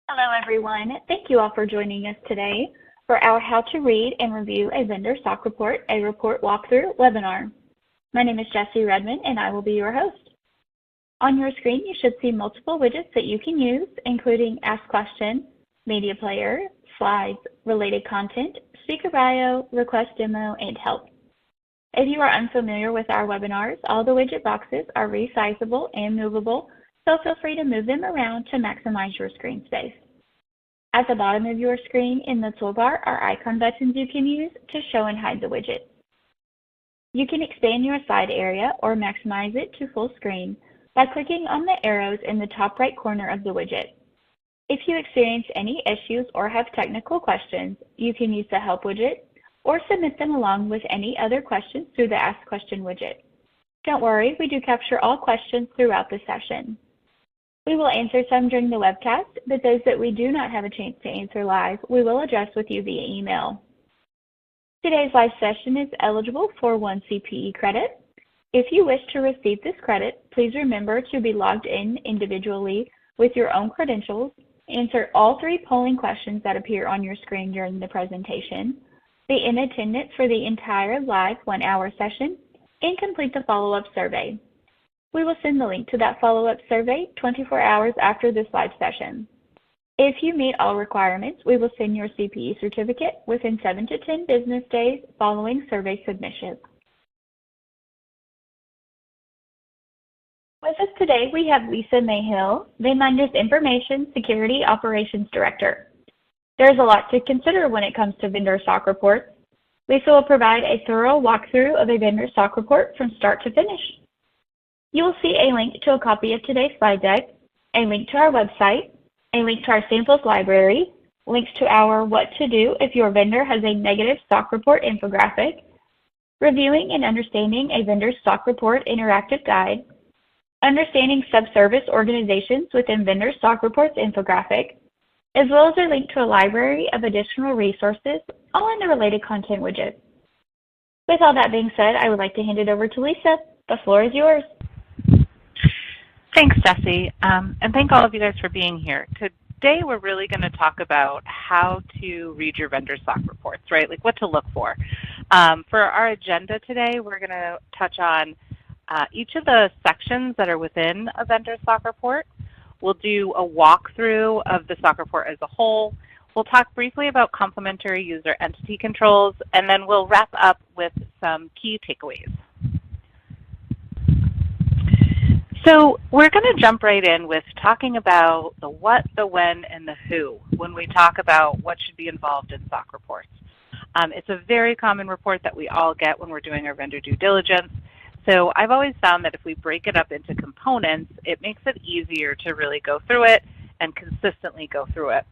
Hello, everyone. Thank you all for joining us today for our How to Read and Review a Vendor SOC Report, a Report Walkthrough webinar. My name is Jessie Redmond, and I will be your host. On your screen, you should see multiple widgets that you can use, including Ask Question, Media Player, Slides, Related Content, Speaker Bio, Request Demo, and Help. If you are unfamiliar with our webinars, all the widget boxes are resizable and movable, so feel free to move them around to maximize your screen space. At the bottom of your screen in the toolbar are icon buttons you can use to show and hide the widget. You can expand your slide area or maximize it to full screen by clicking on the arrows in the top right corner of the widget. If you experience any issues or have technical questions, you can use the Help widget or submit them along with any other questions through the Ask Question widget. Don't worry, we do capture all questions throughout the session. We will answer some during the webcast, but those that we do not have a chance to answer live, we will address with you via email. Today's live session is eligible for 1 CPE credit. If you wish to receive this credit, please remember to be logged in individually with your own credentials, answer all 3 polling questions that appear on your screen during the presentation, be in attendance for the entire live 1-hour session, and complete the follow-up survey. We will send the link to that follow-up survey 24 hours after this live session. If you meet all requirements, we will send your CPE certificate within 7 to 10 business days following survey submission. With us today, we have Lisa Mayhill, Vendor's Information Security Operations Director. There's a lot to consider when it comes to vendor SOC reports. Lisa will provide a thorough walkthrough of a vendor SOC report from start to finish. You will see a link to a copy of today's slide deck, a link to our website, a link to our samples library, links to our What to Do if your vendor has a negative SOC report infographic, reviewing and understanding a vendor SOC report interactive guide, understanding subservice organizations within vendor SOC reports infographic, as well as a link to a library of additional resources, all in the related content widget. With all that being said, I would like to hand it over to Lisa. The floor is yours. Thanks, Jessie, and thank all of you guys for being here. Today, we're really going to talk about how to read your vendor SOC reports, right? Like what to look for. For our agenda today, we're going to touch on each of the sections that are within a vendor SOC report. We'll do a walkthrough of the SOC report as a whole. We'll talk briefly about complementary user entity controls, and then we'll wrap up with some key takeaways. So we're going to jump right in with talking about the what, the when, and the who when we talk about what should be involved in SOC reports. It's a very common report that we all get when we're doing our vendor due diligence. So I've always found that if we break it up into components, it makes it easier to really go through it and consistently go through it.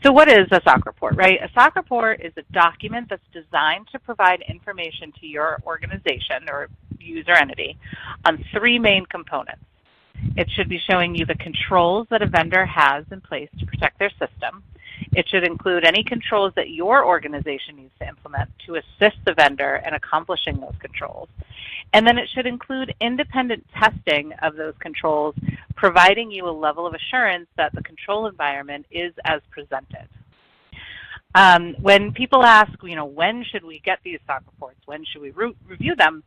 So what is a SOC report, right? A SOC report is a document that's designed to provide information to your organization or user entity on 3 main components. It should be showing you the controls that a vendor has in place to protect their system. It should include any controls that your organization needs to implement to assist the vendor in accomplishing those controls. And then it should include independent testing of those controls, providing you a level of assurance that the control environment is as presented. When people ask, when should we get these SOC reports? When should we review them?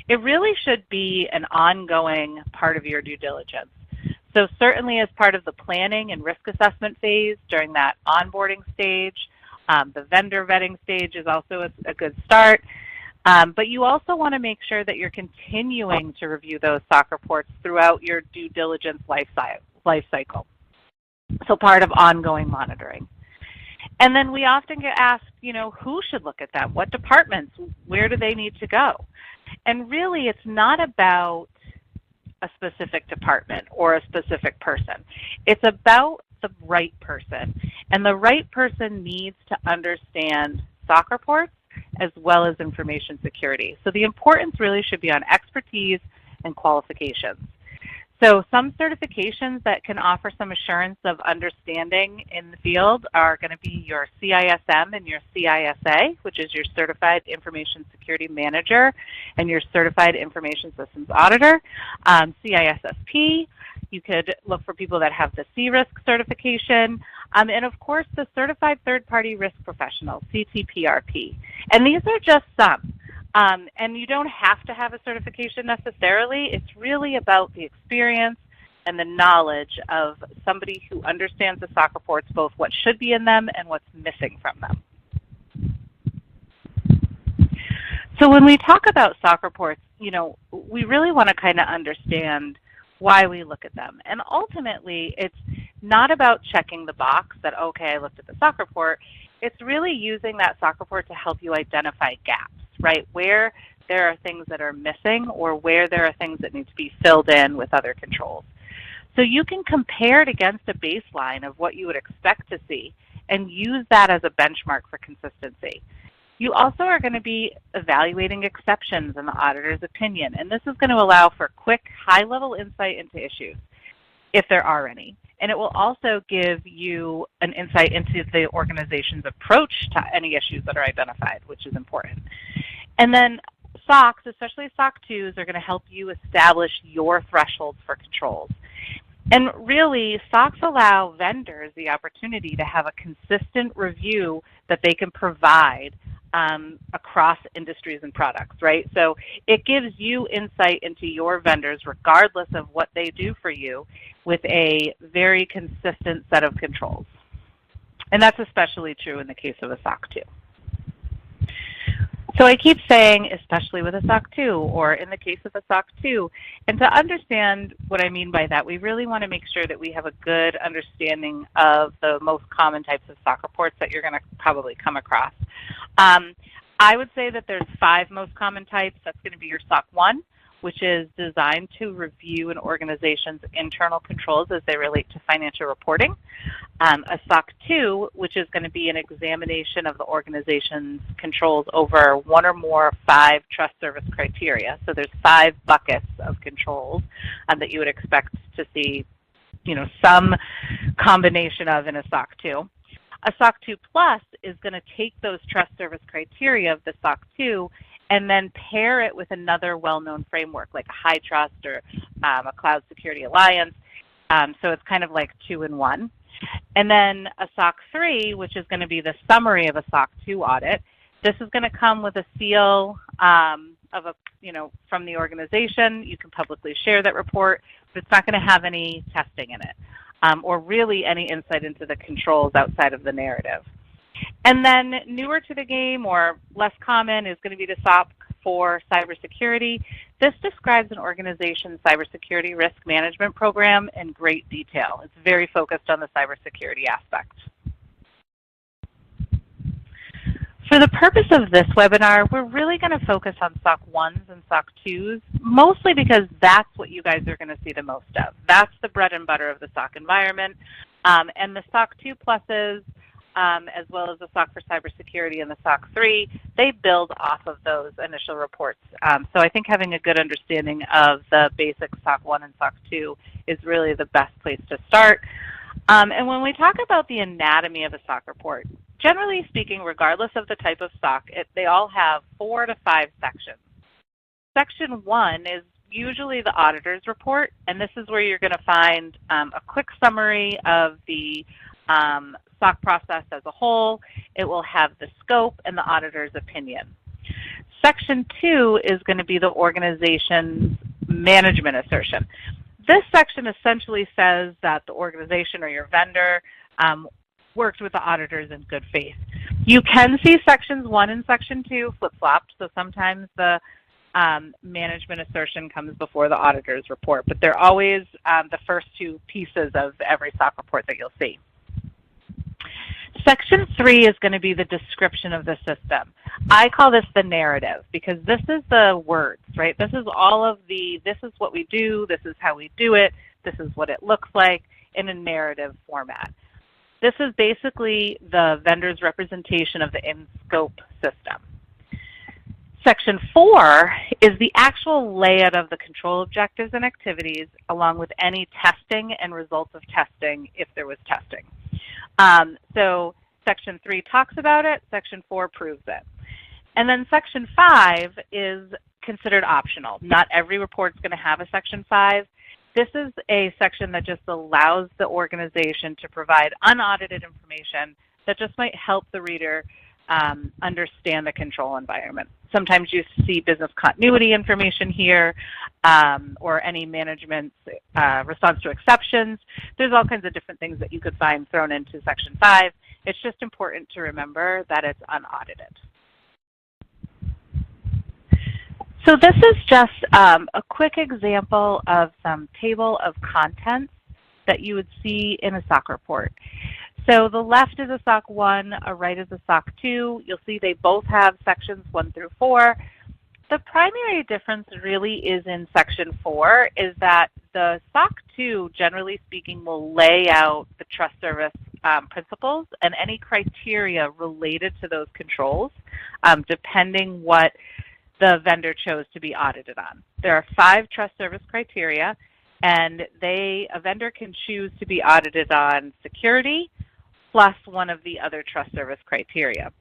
It really should be an ongoing part of your due diligence. So certainly as part of the planning and risk assessment phase during that onboarding stage, the vendor vetting stage is also a good start. But you also want to make sure that you're continuing to review those SOC reports throughout your due diligence life cycle. So part of ongoing monitoring. And then we often get asked, who should look at that? What departments? Where do they need to go? And really, it's not about a specific department or a specific person. It's about the right person. And the right person needs to understand SOC reports as well as information security. So the importance really should be on expertise and qualifications. So some certifications that can offer some assurance of understanding in the field are going to be your CISM and your CISA, which is your Certified Information Security Manager and your Certified Information Systems Auditor, CISSP, You could look for people that have the C-Risk certification, and of course the Certified Third-Party Risk Professional, CTPRP. And these are just some. And you don't have to have a certification necessarily. It's really about the experience and the knowledge of somebody who understands the SOC reports, both what should be in them and what's missing from them. So when we talk about SOC reports, we really want to kind of understand why we look at them. And ultimately, it's not about checking the box that, okay, I looked at the SOC report. It's really using that SOC report to help you identify gaps, right? Where there are things that are missing or where there are things that need to be filled in with other controls. So you can compare it against a baseline of what you would expect to see and use that as a benchmark for consistency. You also are going to be evaluating exceptions in the auditor's opinion, and this is going to allow for quick, high-level insight into issues, if there are any. And it will also give you an insight into the organization's approach to any issues that are identified, which is important. And then SOCs, especially SOC 2s, are going to help you establish your thresholds for controls. And really, SOCs allow vendors the opportunity to have a consistent review that they can provide across industries and products, right? So it gives you insight into your vendors regardless of what they do for you with a very consistent set of controls. And that's especially true in the case of a SOC 2. So I keep saying, especially with a SOC 2, or in the case of a SOC 2, and to understand what I mean by that, we really want to make sure that we have a good understanding of the most common types of SOC reports that you're going to probably come across. I would say that there's 5 most common types. That's going to be your SOC 1, which is designed to review an organization's internal controls as they relate to financial reporting. A SOC 2, which is going to be an examination of the organization's controls over one or more 5 trust service criteria. So there's 5 buckets of controls that you would expect to see, some combination of in a SOC 2. A SOC 2 Plus is going to take those trust service criteria of the SOC 2 and then pair it with another well-known framework like a high trust or a cloud security alliance. So it's kind of like 2 in 1. And then a SOC 3, which is going to be the summary of a SOC 2 audit. This is going to come with a seal from the organization. You can publicly share that report, but it's not going to have any testing in it or really any insight into the controls outside of the narrative. And then newer to the game or less common is going to be the SOC for cybersecurity. This describes an organization's cybersecurity risk management program in great detail. It's very focused on the cybersecurity aspect. For the purpose of this webinar, we're really going to focus on SOC 1s and SOC 2s, mostly because that's what you guys are going to see the most of. That's the bread and butter of the SOC environment. And the SOC 2 pluses, as well as the SOC for cybersecurity and the SOC 3, they build off of those initial reports. So I think having a good understanding of the basic SOC 1 and SOC 2 is really the best place to start. And when we talk about the anatomy of a SOC report, generally speaking, regardless of the type of SOC, they all have 4 to 5 sections. Section 1 is usually the auditor's report, and this is where you're going to find a quick summary of the SOC process as a whole. It will have the scope and the auditor's opinion. Section 2 is going to be the organization's management assertion. This section essentially says that the organization or your vendor worked with the auditors in good faith. You can see sections 1 and section 2 flip-flopped, so sometimes the management assertion comes before the auditor's report, but they're always the first 2 pieces of every SOC report that you'll see. Section 3 is going to be the description of the system. I call this the narrative because this is the words, right? This is all of this is what we do, this is how we do it, this is what it looks like in a narrative format. This is basically the vendor's representation of the in-scope system. Section 4 is the actual layout of the control objectives and activities along with any testing and results of testing if there was testing. So Section 3 talks about it, Section 4 proves it. And then Section 5 is considered optional. Not every report is going to have a Section 5. This is a section that just allows the organization to provide unaudited information that just might help the reader understand the control environment. Sometimes you see business continuity information here, or any management response to exceptions. There's all kinds of different things that you could find thrown into Section 5. It's just important to remember that it's unaudited. So this is just a quick example of some table of contents that you would see in a SOC report. So the left is a SOC 1, a right is a SOC 2. You'll see they both have sections 1 through 4. The primary difference really is in Section 4 is that the SOC 2, generally speaking, will lay out the trust service principles and any criteria related to those controls, depending what the vendor chose to be audited on. There are 5 trust service criteria, and a vendor can choose to be audited on security plus one of the other trust service criteria.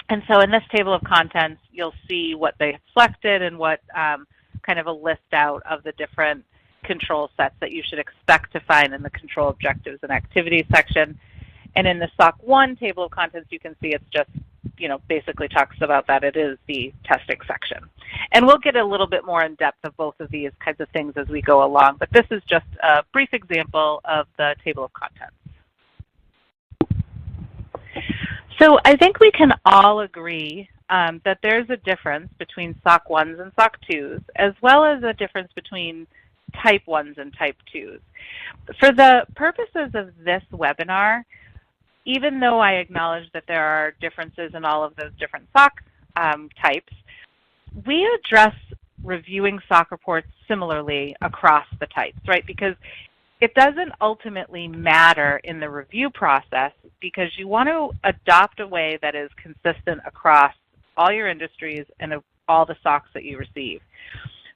And so in this table of contents, you'll see what they have selected and what kind of a list out of the different control sets that you should expect to find in the control objectives and activities section. And in the SOC 1 table of contents, you can see it's just, basically talks about that it is the testing section. And we'll get a little bit more in depth of both of these kinds of things as we go along, but this is just a brief example of the table of contents. So I think we can all agree that there's a difference between SOC 1s and SOC 2s, as well as a difference between Type 1s and Type 2s. For the purposes of this webinar, even though I acknowledge that there are differences in all of those different SOC types, we address reviewing SOC reports similarly across the types, right? Because it doesn't ultimately matter in the review process because you want to adopt a way that is consistent across all your industries and all the SOCs that you receive.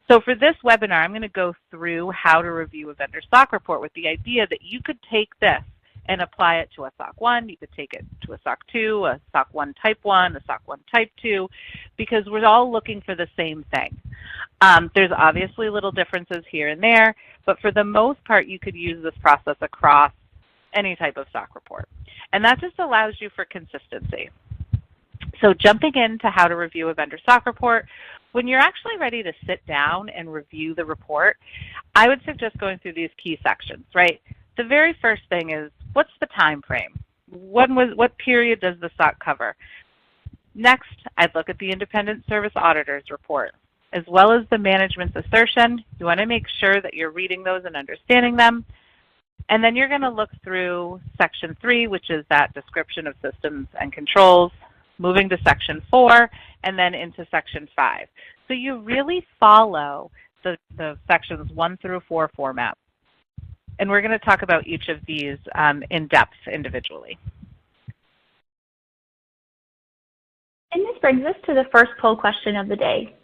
So for this webinar, I'm going to go through how to review a vendor SOC report with the idea that you could take this and apply it to a SOC 1, you could take it to a SOC 2, a SOC 1 Type 1, a SOC 1 Type 2, because we're all looking for the same thing. There's obviously little differences here and there, but for the most part, you could use this process across any type of SOC report. And that just allows you for consistency. So jumping into how to review a vendor SOC report, when you're actually ready to sit down and review the report, I would suggest going through these key sections, right? The very first thing is, what's the time frame? What period does the SOC cover? Next, I'd look at the independent service auditor's report, as well as the management's assertion. You want to make sure that you're reading those and understanding them. And then you're going to look through Section 3, which is that description of systems and controls, moving to Section 4, and then into Section 5. So you really follow the Sections 1 through 4 format. And we're going to talk about each of these in depth individually. And this brings us to the first poll question of the day.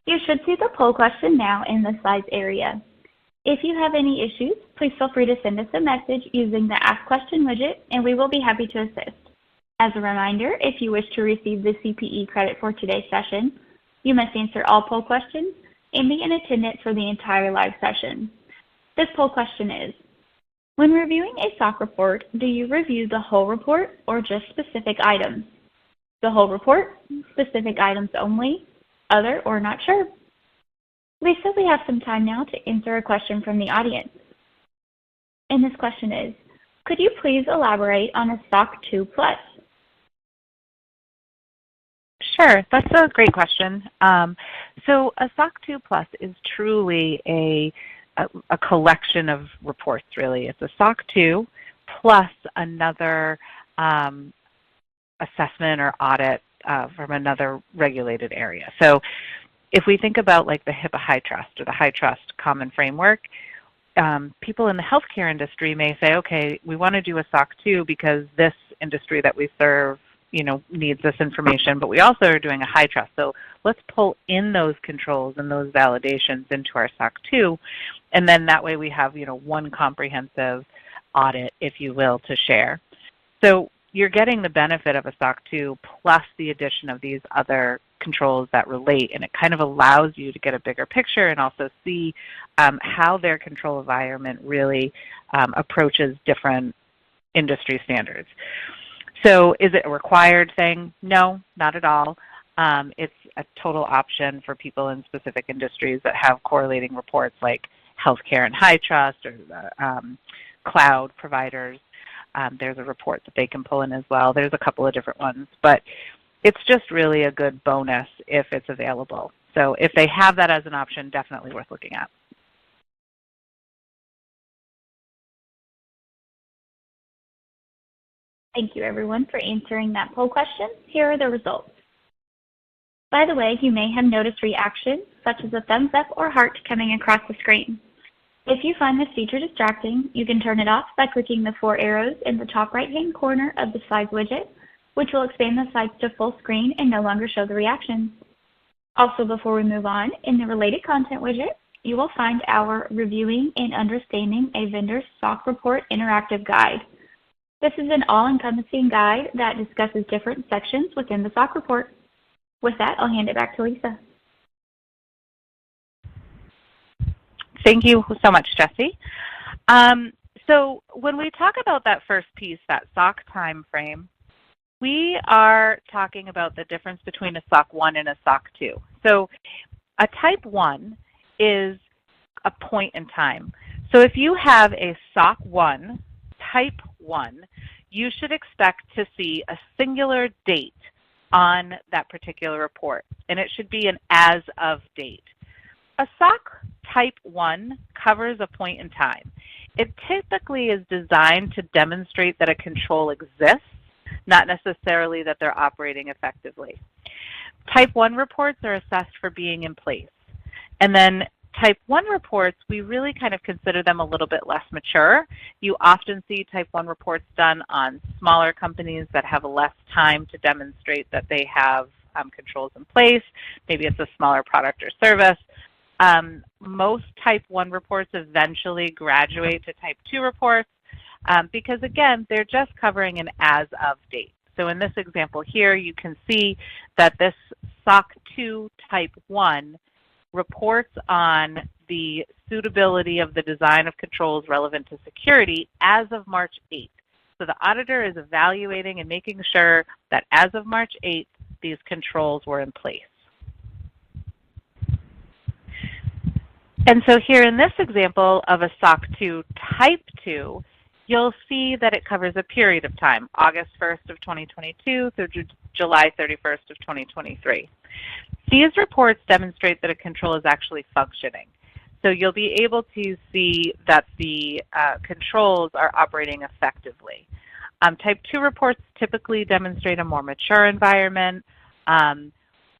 You should see the poll question now in the slides area. If you have any issues, please feel free to send us a message using the Ask Question widget, and we will be happy to assist. As a reminder, if you wish to receive the CPE credit for today's session, you must answer all poll questions and be in attendance for the entire live session. This poll question is, when reviewing a SOC report, do you review the whole report or just specific items? The whole report, specific items only, other, or not sure? Lisa, we have some time now to answer a question from the audience. And this question is, could you please elaborate on a SOC 2 Plus? Sure, that's a great question. So a SOC 2 Plus is truly a collection of reports, really. It's a SOC 2 plus another assessment or audit from another regulated area. So if we think about like the HIPAA High Trust or the High Trust Common Framework, people in the healthcare industry may say, okay, we want to do a SOC 2 because this industry that we serve needs this information, but we also are doing a high trust. So let's pull in those controls and those validations into our SOC 2, and then that way we have, one comprehensive audit, if you will, to share. So you're getting the benefit of a SOC 2 plus the addition of these other controls that relate, and it kind of allows you to get a bigger picture and also see how their control environment really approaches different industry standards. So is it a required thing? No, not at all. It's a total option for people in specific industries that have correlating reports like healthcare and high trust or cloud providers. There's a report that they can pull in as well. There's a couple of different ones, but it's just really a good bonus if it's available. So if they have that as an option, definitely worth looking at. Thank you, everyone, for answering that poll question. Here are the results. By the way, you may have noticed reactions, such as a thumbs up or heart coming across the screen. If you find this feature distracting, you can turn it off by clicking the 4 arrows in the top right-hand corner of the slides widget, which will expand the slides to full screen and no longer show the reactions. Also, before we move on, in the related content widget, you will find our Reviewing and Understanding a Vendor SOC Report Interactive Guide. This is an all-encompassing guide that discusses different sections within the SOC report. With that, I'll hand it back to Lisa. Thank you so much, Jessie. So when we talk about that first piece, that SOC time frame, we are talking about the difference between a SOC 1 and a SOC 2. So a type 1 is a point in time. So if you have a SOC 1, type 1, you should expect to see a singular date on that particular report, and it should be an as of date. A SOC type 1 covers a point in time. It typically is designed to demonstrate that a control exists, not necessarily that they're operating effectively. Type 1 reports are assessed for being in place. And then type 1 reports, we really kind of consider them a little bit less mature. You often see type 1 reports done on smaller companies that have less time to demonstrate that they have controls in place. Maybe it's a smaller product or service. Most type 1 reports eventually graduate to type 2 reports because, again, they're just covering an as of date. So in this example here, you can see that this SOC 2 type 1 reports on the suitability of the design of controls relevant to security as of March 8th. So the auditor is evaluating and making sure that as of March 8th, these controls were in place. And so here in this example of a SOC 2 type 2, you'll see that it covers a period of time, August 1st of 2022 through July 31st of 2023. These reports demonstrate that a control is actually functioning. So you'll be able to see that the controls are operating effectively. Type 2 reports typically demonstrate a more mature environment.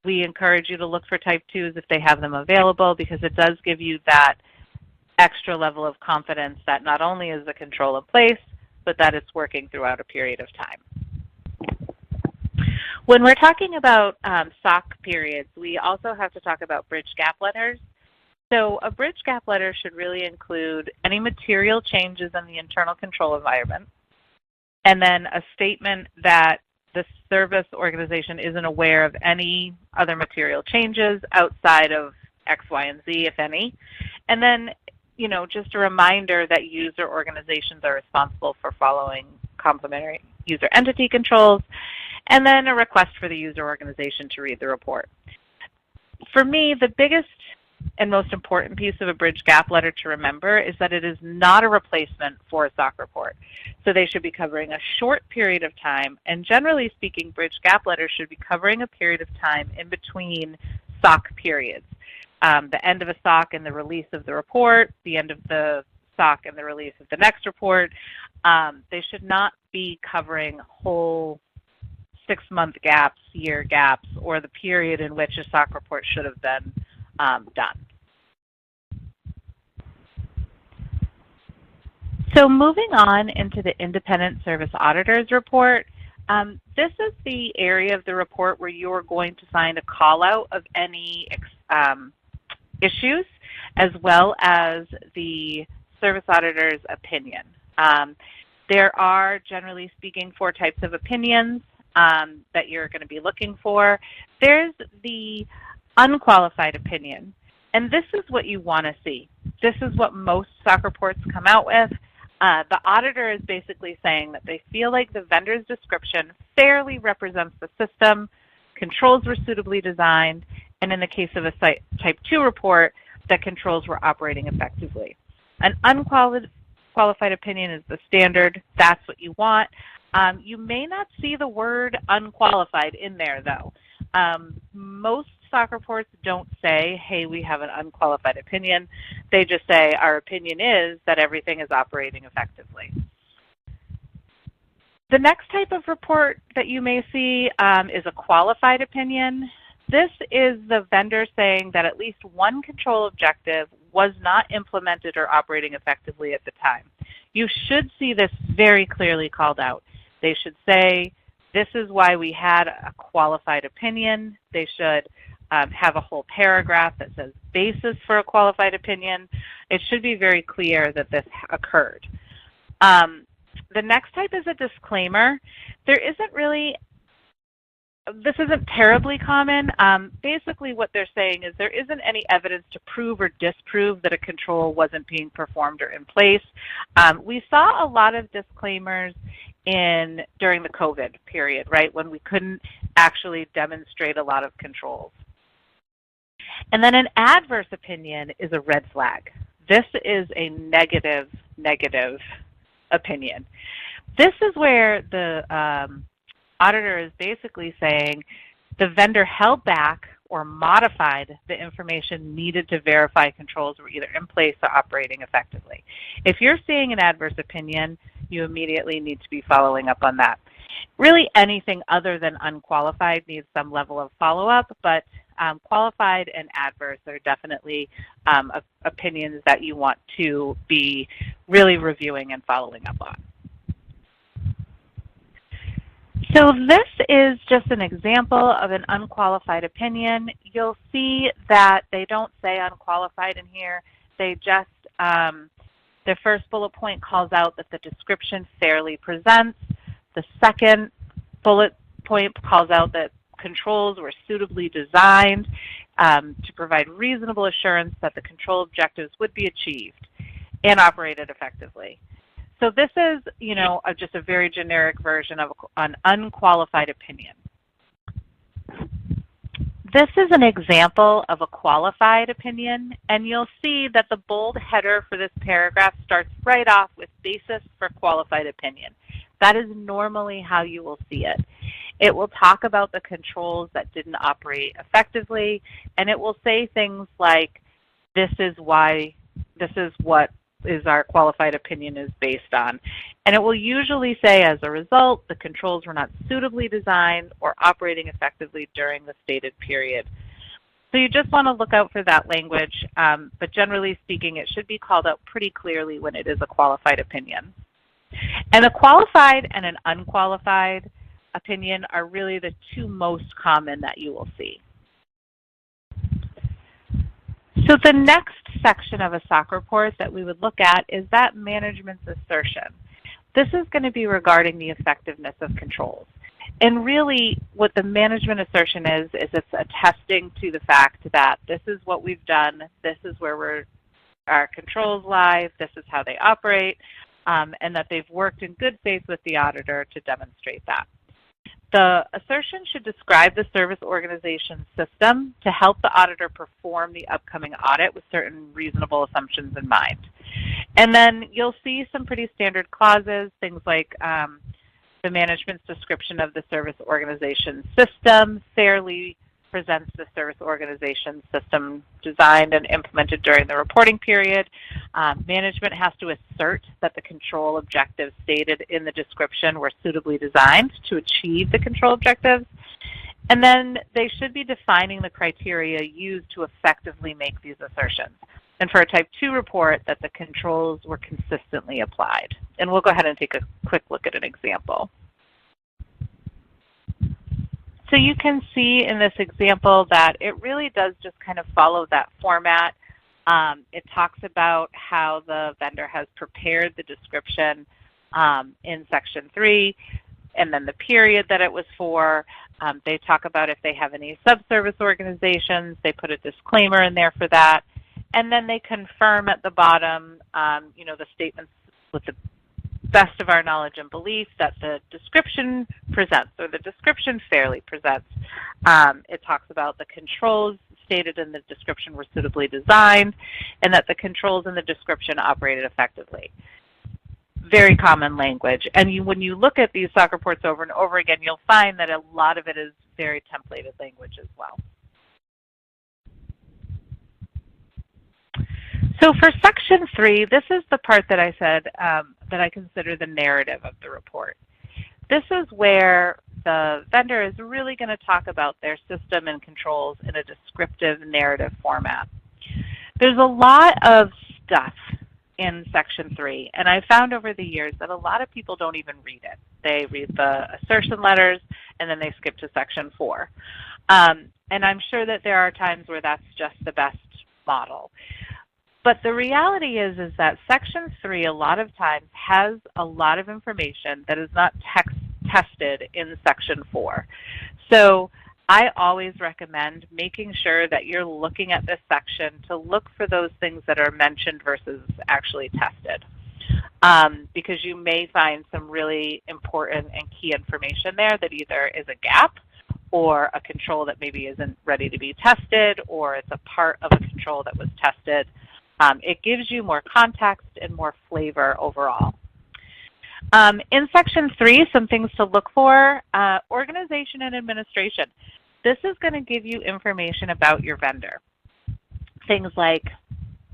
We encourage you to look for type 2s if they have them available, because it does give you that extra level of confidence that not only is the control in place, but that it's working throughout a period of time. When we're talking about SOC periods, we also have to talk about bridge gap letters. So a bridge gap letter should really include any material changes in the internal control environment, and then a statement that the service organization isn't aware of any other material changes outside of X, Y, and Z, if any. And then, you know, just a reminder that user organizations are responsible for following complementary user entity controls, and then a request for the user organization to read the report. For me, the biggest and most important piece of a bridge gap letter to remember is that it is not a replacement for a SOC report. So they should be covering a short period of time, and generally speaking, bridge gap letters should be covering a period of time in between SOC periods. The end of a SOC and the release of the report, the end of the SOC and the release of the next report. They should not be covering whole 6-month gaps, year gaps, or the period in which a SOC report should have been done. So moving on into the Independent Service Auditor's report, this is the area of the report where you are going to find a call out of any issues, as well as the service auditor's opinion. There are, generally speaking, 4 types of opinions that you're going to be looking for. There's the unqualified opinion, and this is what you want to see. This is what most SOC reports come out with. The auditor is basically saying that they feel like the vendor's description fairly represents the system, controls were suitably designed, and in the case of a Type 2 report, that controls were operating effectively. An unqualified opinion is the standard. That's what you want. You may not see the word unqualified in there, though. Most SOC reports don't say, hey, we have an unqualified opinion. They just say, our opinion is that everything is operating effectively. The next type of report that you may see is a qualified opinion. This is the vendor saying that at least one control objective was not implemented or operating effectively at the time. You should see this very clearly called out. They should say, this is why we had a qualified opinion. They should have a whole paragraph that says basis for a qualified opinion. It should be very clear that this occurred. The next type is a disclaimer. There isn't really, this isn't terribly common. Basically what they're saying is there isn't any evidence to prove or disprove that a control wasn't being performed or in place. We saw a lot of disclaimers during the COVID period, right, when we couldn't actually demonstrate a lot of controls. And then an adverse opinion is a red flag. This is a negative opinion. This is where the auditor is basically saying the vendor held back or modified the information needed to verify controls were either in place or operating effectively. If you're seeing an adverse opinion, you immediately need to be following up on that. Really anything other than unqualified needs some level of follow-up, but qualified and adverse are definitely opinions that you want to be really reviewing and following up on. So this is just an example of an unqualified opinion. You'll see that they don't say unqualified in here. They just, the first bullet point calls out that the description fairly presents. The second bullet point calls out that controls were suitably designed to provide reasonable assurance that the control objectives would be achieved and operated effectively. So this is, just a very generic version of an unqualified opinion. This is an example of a qualified opinion, and you'll see that the bold header for this paragraph starts right off with basis for qualified opinion. That is normally how you will see it. It will talk about the controls that didn't operate effectively, and it will say things like, this is what is our qualified opinion is based on. And it will usually say, as a result, the controls were not suitably designed or operating effectively during the stated period. So you just want to look out for that language, but generally speaking, it should be called out pretty clearly when it is a qualified opinion. And a qualified and an unqualified opinion are really the two most common that you will see. So the next section of a SOC report that we would look at is that management's assertion. This is going to be regarding the effectiveness of controls. And really what the management assertion is it's attesting to the fact that this is what we've done, this is where our controls lie, this is how they operate, and that they've worked in good faith with the auditor to demonstrate that. The assertion should describe the service organization's system to help the auditor perform the upcoming audit with certain reasonable assumptions in mind. And then you'll see some pretty standard clauses, things like the management's description of the service organization's system fairly presents the service organization system designed and implemented during the reporting period. Management has to assert that the control objectives stated in the description were suitably designed to achieve the control objectives. And then they should be defining the criteria used to effectively make these assertions. And for a Type 2 report, that the controls were consistently applied. And we'll go ahead and take a quick look at an example. So you can see in this example that it really does just kind of follow that format. It talks about how the vendor has prepared the description in Section 3, and then the period that it was for. They talk about if they have any subservice organizations, they put a disclaimer in there for that. And then they confirm at the bottom, the statements with the best of our knowledge and belief that the description presents, or the description fairly presents. It talks about the controls stated in the description were suitably designed, and that the controls in the description operated effectively. Very common language. And when you look at these SOC reports over and over again, you'll find that a lot of it is very templated language as well. So for Section 3, this is the part that I said that I consider the narrative of the report. This is where the vendor is really going to talk about their system and controls in a descriptive narrative format. There's a lot of stuff in Section 3, and I found over the years that a lot of people don't even read it. They read the assertion letters, and then they skip to Section 4. And I'm sure that there are times where that's just the best model. But the reality is that Section 3 a lot of times has a lot of information that is not tested in Section 4. So I always recommend making sure that you're looking at this section to look for those things that are mentioned versus actually tested. Because you may find some really important and key information there that either is a gap or a control that maybe isn't ready to be tested, or it's a part of a control that was tested. It gives you more context and more flavor overall. In Section 3, some things to look for, organization and administration. This is going to give you information about your vendor. Things like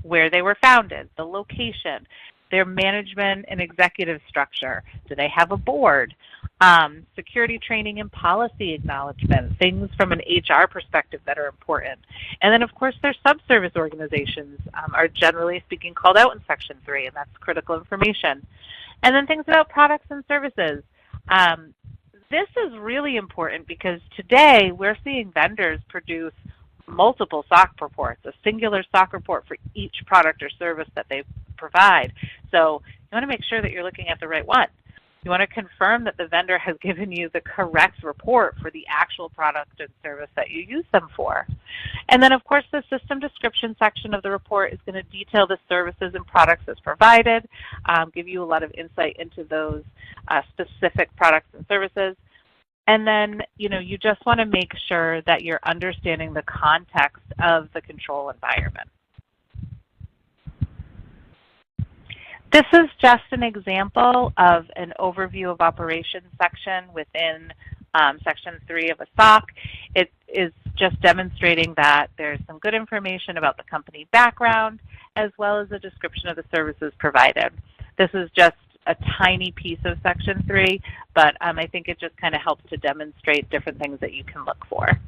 where they were founded, the location, their management and executive structure. Do they have a board? Security training and policy acknowledgement, things from an HR perspective that are important. And then, of course, their subservice organizations are generally speaking called out in Section 3, and that's critical information. And then things about products and services. This is really important because today we're seeing vendors produce multiple SOC reports, a singular SOC report for each product or service that they provide. So you want to make sure that you're looking at the right one. You want to confirm that the vendor has given you the correct report for the actual product and service that you use them for. And then, of course, the system description section of the report is going to detail the services and products as provided, give you a lot of insight into those specific products and services. And then, you just want to make sure that you're understanding the context of the control environment. This is just an example of an overview of operations section within Section 3 of a SOC. It is just demonstrating that there's some good information about the company background as well as a description of the services provided. This is just a tiny piece of Section 3, but I think it just kind of helps to demonstrate different things that you can look for.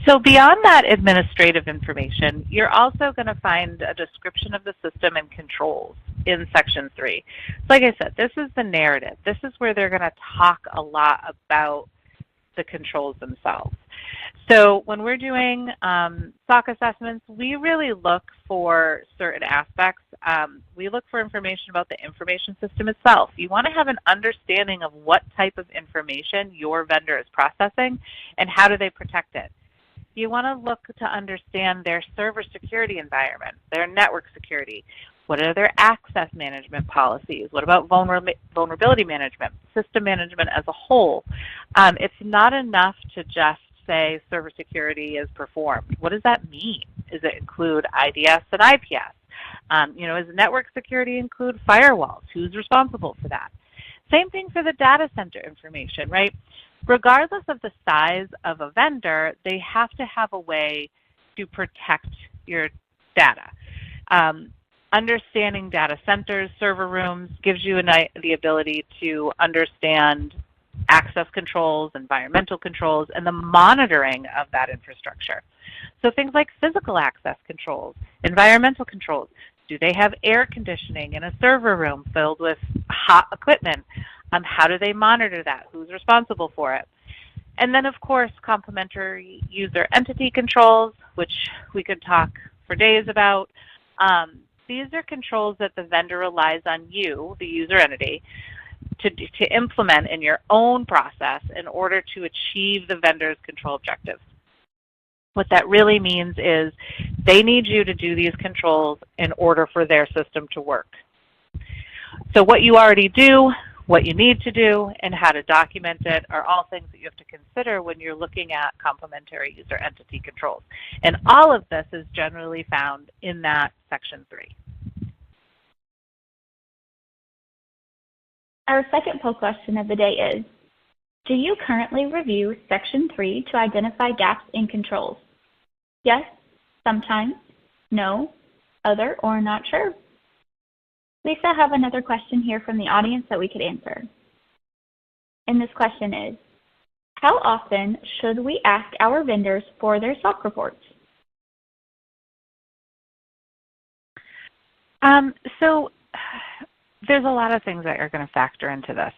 So beyond that administrative information, you're also going to find a description of the system and controls in Section 3. Like I said, this is the narrative. This is where they're going to talk a lot about the controls themselves. So when we're doing SOC assessments, we really look for certain aspects. We look for information about the information system itself. You want to have an understanding of what type of information your vendor is processing and how do they protect it. You want to look to understand their server security environment, their network security. What are their access management policies? What about vulnerability management, system management as a whole? It's not enough to just say server security is performed. What does that mean? Does it include IDS and IPS? Does network security include firewalls? Who's responsible for that? Same thing for the data center information, right? Regardless of the size of a vendor, they have to have a way to protect your data. Understanding data centers, server rooms, gives you the ability to understand access controls, environmental controls, and the monitoring of that infrastructure. So things like physical access controls, environmental controls. Do they have air conditioning in a server room filled with hot equipment? How do they monitor that? Who's responsible for it? And then, of course, complementary user entity controls, which we could talk for days about. these are controls that the vendor relies on you, the user entity, to implement in your own process in order to achieve the vendor's control objectives. What that really means is they need you to do these controls in order for their system to work. So what you already do, what you need to do, and how to document it are all things that you have to consider when you're looking at complementary user entity controls. And all of this is generally found in that Section 3. Our second poll question of the day is, do you currently review Section 3 to identify gaps in controls? Yes, sometimes, no, other, or not sure. Lisa, I have another question here from the audience that we could answer. And this question is, how often should we ask our vendors for their SOC reports? So there's a lot of things that are going to factor into this.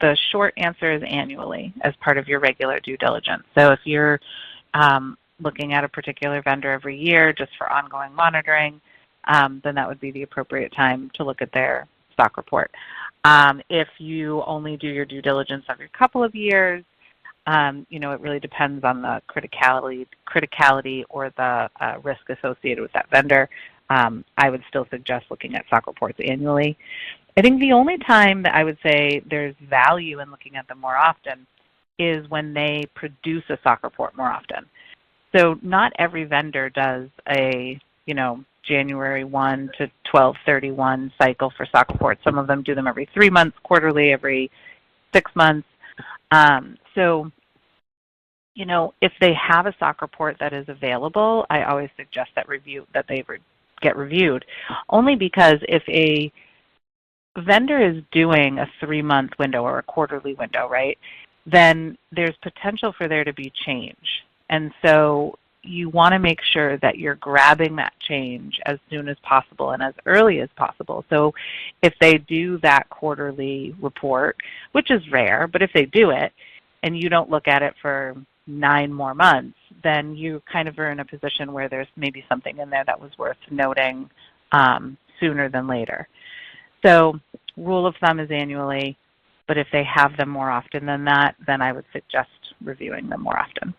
The short answer is annually as part of your regular due diligence. So if you're looking at a particular vendor every year just for ongoing monitoring, then that would be the appropriate time to look at their SOC report. If you only do your due diligence every couple of years, it really depends on the criticality or the risk associated with that vendor. I would still suggest looking at SOC reports annually. I think the only time that I would say there's value in looking at them more often is when they produce a SOC report more often. So not every vendor does a, January 1 to 12/31 cycle for SOC reports. Some of them do them every 3 months, quarterly, every 6 months. If they have a SOC report that is available, I always suggest that they get reviewed, only because if a vendor is doing a 3-month window or a quarterly window, right, then there's potential for there to be change. And so you want to make sure that you're grabbing that change as soon as possible and as early as possible. So if they do that quarterly report, which is rare, but if they do it and you don't look at it for 9 more months, then you kind of are in a position where there's maybe something in there that was worth noting sooner than later. So rule of thumb is annually, but if they have them more often than that, then I would suggest reviewing them more often.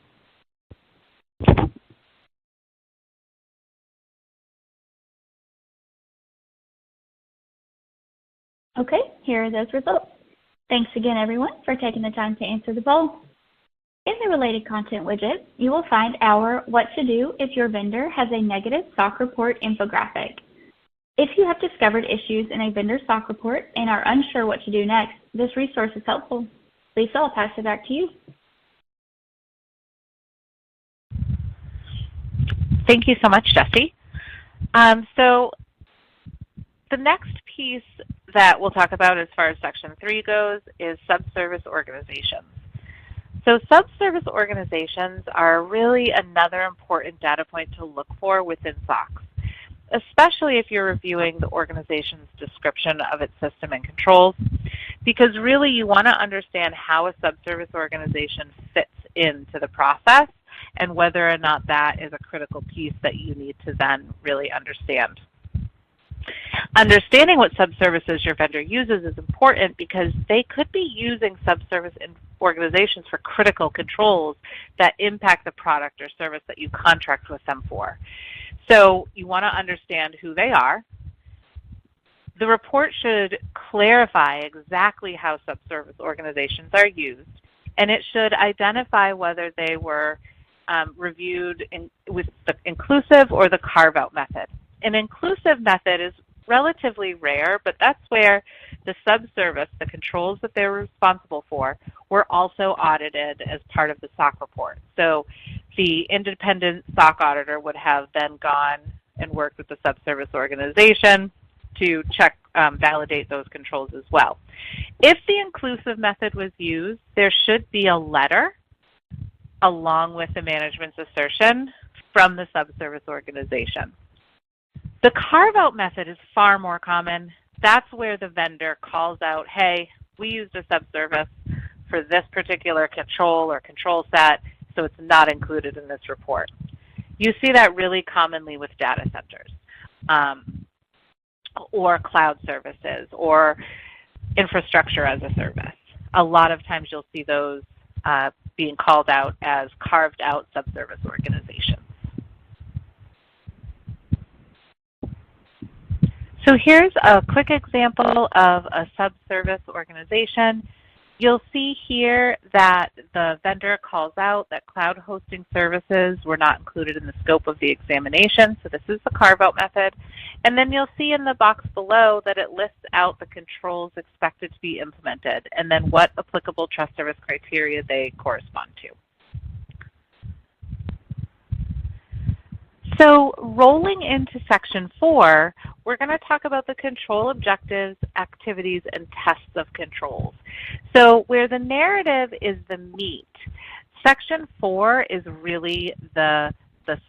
Okay, here are those results. Thanks again, everyone, for taking the time to answer the poll. In the related content widget, you will find our What to Do if your vendor has a negative SOC report infographic. If you have discovered issues in a vendor SOC report and are unsure what to do next, this resource is helpful. Lisa, I'll pass it back to you. Thank you so much, Jessie. So the next piece that we'll talk about as far as Section 3 goes is subservice organizations. So subservice organizations are really another important data point to look for within SOCs, especially if you're reviewing the organization's description of its system and controls, because really you want to understand how a subservice organization fits into the process and whether or not that is a critical piece that you need to then really understand. Understanding what subservices your vendor uses is important because they could be using subservice organizations for critical controls that impact the product or service that you contract with them for. So you want to understand who they are. The report should clarify exactly how subservice organizations are used, and it should identify whether they were reviewed with the inclusive or the carve-out method. An inclusive method is relatively rare, but that's where the subservice, the controls that they were responsible for, were also audited as part of the SOC report. So the independent SOC auditor would have then gone and worked with the subservice organization to check, validate those controls as well. If the inclusive method was used, there should be a letter along with the management's assertion from the subservice organization. The carve-out method is far more common. That's where the vendor calls out, hey, we used a subservice for this particular control or control set, so it's not included in this report. You see that really commonly with data centers. or cloud services, or infrastructure as a service. A lot of times you'll see those being called out as carved out subservice organizations. So here's a quick example of a subservice organization. You'll see here that the vendor calls out that cloud hosting services were not included in the scope of the examination, so this is the carve-out method. And then you'll see in the box below that it lists out the controls expected to be implemented and then what applicable trust service criteria they correspond to. So rolling into section 4, we're going to talk about the control objectives, activities, and tests of controls. So where the narrative is the meat, section 4 is really the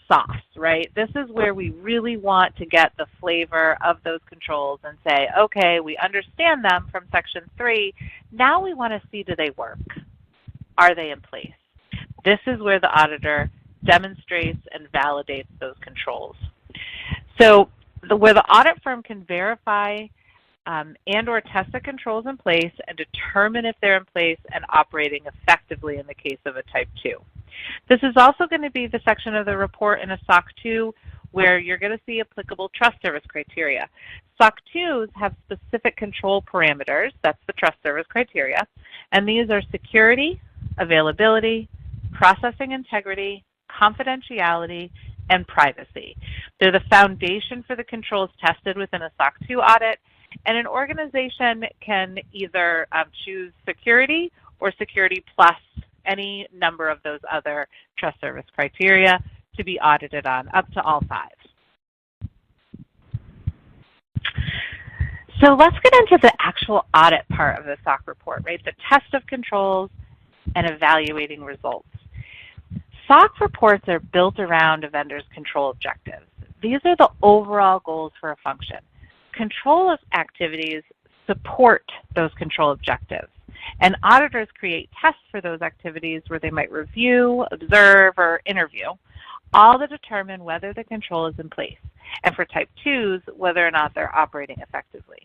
sauce, right? This is where we really want to get the flavor of those controls and say, okay, we understand them from section 3. Now we want to see, do they work? Are they in place? This is where the auditor demonstrates and validates those controls. So where the audit firm can verify and or test the controls in place and determine if they're in place and operating effectively in the case of a type 2. This is also going to be the section of the report in a SOC 2 where you're going to see applicable trust service criteria. SOC 2s have specific control parameters, that's the trust service criteria, and these are security, availability, processing integrity, confidentiality, and privacy. They're the foundation for the controls tested within a SOC 2 audit, and an organization can either choose security or security plus any number of those other trust service criteria to be audited on, up to all 5. So let's get into the actual audit part of the SOC report, right? The test of controls and evaluating results. SOC reports are built around a vendor's control objectives. These are the overall goals for a function. Control activities support those control objectives, and auditors create tests for those activities where they might review, observe, or interview, all to determine whether the control is in place, and for type 2s, whether or not they're operating effectively.